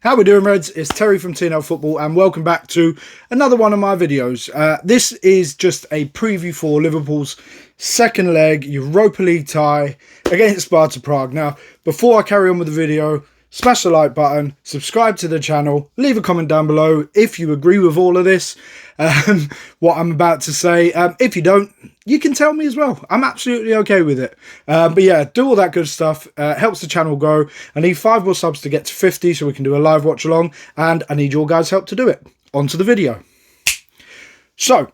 How we doing, Reds? It's Terry from TNL Football and welcome back to another one of my videos. This is just a preview for Liverpool's second leg Europa League tie against Sparta Prague. Now, before I carry on with the video, smash the like button, subscribe to the channel, leave a comment down below if you agree with all of this, what I'm about to say. If you don't, you can tell me as well. I'm absolutely okay with it. But yeah, do all that good stuff. Helps the channel grow. I need 5 more subs to get to 50 so we can do a live watch along, and I need your guys' help to do it. On to the video. So,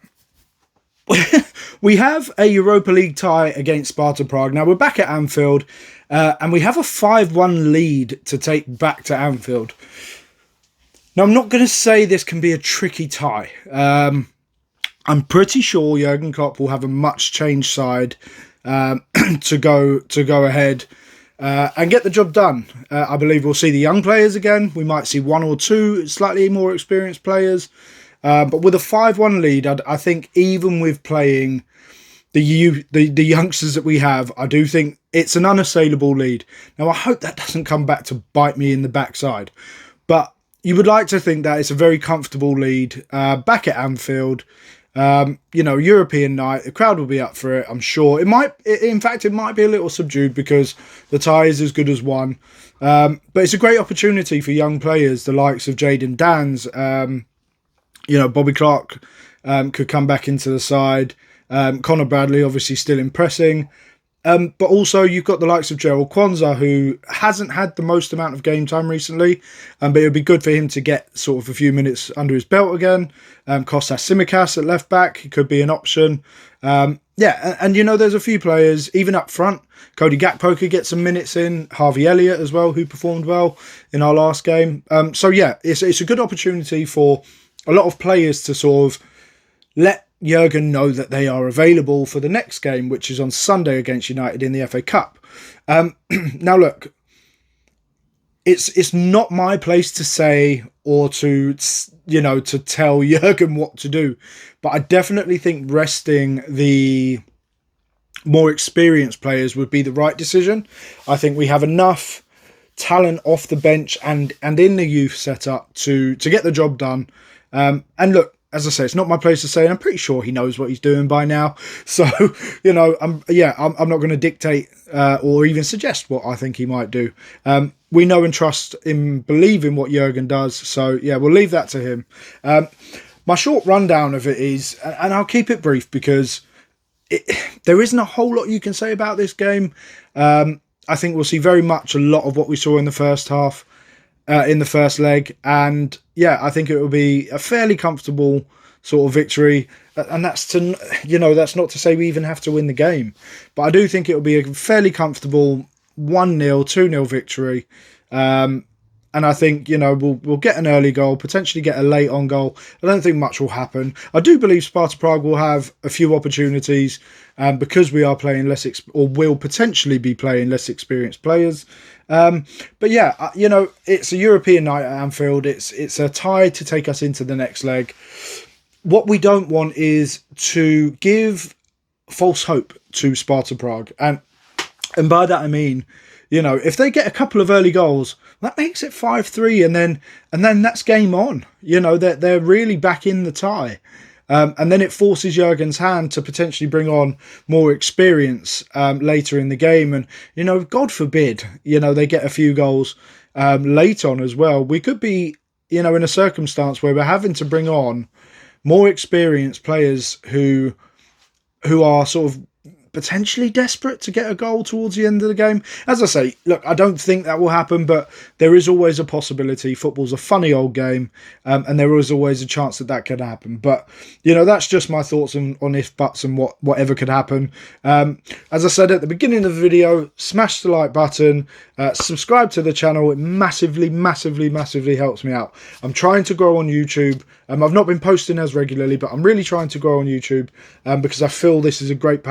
we have a Europa League tie against Sparta Prague. Now, we're back at Anfield, and we have a 5-1 lead to take back to Anfield. Now, I'm not going to say this can be a tricky tie. I'm pretty sure Jurgen Klopp will have a much changed side to go ahead and get the job done. I believe we'll see the young players again. We might see 1 or 2 slightly more experienced players. But with a 5-1 lead, I think even with playing the youngsters that we have, I do think it's an unassailable lead. Now, I hope that doesn't come back to bite me in the backside. But you would like to think that it's a very comfortable lead back at Anfield. You know, European night, the crowd will be up for it, I'm sure. In fact, it might be a little subdued because the tie is as good as one. But it's a great opportunity for young players, the likes of Jadon Dans. You know, Bobby Clark could come back into the side. Conor Bradley obviously still impressing. But also you've got the likes of Gerald Kwanzaa, who hasn't had the most amount of game time recently. But it would be good for him to get sort of a few minutes under his belt again. Kostas Tsimikas at left back, he could be an option. Yeah, and you know, there's a few players, even up front. Cody Gakpo could get some minutes in. Harvey Elliott as well, who performed well in our last game. So yeah, it's a good opportunity for a lot of players to sort of let Jurgen know that they are available for the next game, which is on Sunday against United in the FA Cup. Now, look, it's not my place to say or to, you know, to tell Jurgen what to do, but I definitely think resting the more experienced players would be the right decision. I think we have enough talent off the bench and in the youth setup to get the job done. And look, as I say, it's not my place to say, and I'm pretty sure he knows what he's doing by now. So, you know, I'm not going to dictate or even suggest what I think he might do. We know and trust in believing what Jurgen does. So, yeah, we'll leave that to him. My short rundown of it is, and I'll keep it brief because there isn't a whole lot you can say about this game. I think we'll see very much a lot of what we saw in the first half. In the first leg, and yeah, I think it will be a fairly comfortable sort of victory, and that's that's not to say we even have to win the game, but I do think it will be a fairly comfortable 1-0, 2-0 victory. And I think, you know, we'll get an early goal, potentially get a late on goal. I don't think much will happen. I do believe Sparta Prague will have a few opportunities because we are playing or will potentially be playing less experienced players. But yeah, you know, it's a European night at Anfield. It's a tie to take us into the next leg. What we don't want is to give false hope to Sparta Prague. And by that I mean, you know, if they get a couple of early goals, that makes it 5-3, and then that's game on. You know, they're really back in the tie. And then it forces Jurgen's hand to potentially bring on more experience later in the game. And, you know, God forbid, you know, they get a few goals late on as well. We could be, you know, in a circumstance where we're having to bring on more experienced players who are sort of potentially desperate to get a goal towards the end of the game. As I say, look, I don't think that will happen, but there is always a possibility. Football's a funny old game, and there is always a chance that could happen. But, you know, that's just my thoughts on if buts and whatever could happen. As I said at the beginning of the video, smash the like button, subscribe to the channel. It massively, massively, massively helps me out. I'm trying to grow on YouTube. I've not been posting as regularly, but I'm really trying to grow on YouTube because I feel this is a great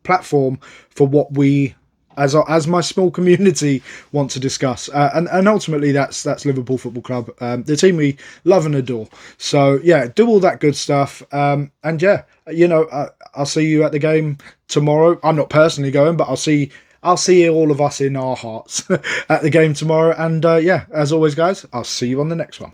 platform for what we, as my small community, want to discuss. And ultimately, that's Liverpool Football Club, the team we love and adore. So, yeah, do all that good stuff. And, yeah, you know, I'll see you at the game tomorrow. I'm not personally going, but I'll see I'll see all of us in our hearts at the game tomorrow. And yeah, as always, guys, I'll see you on the next one.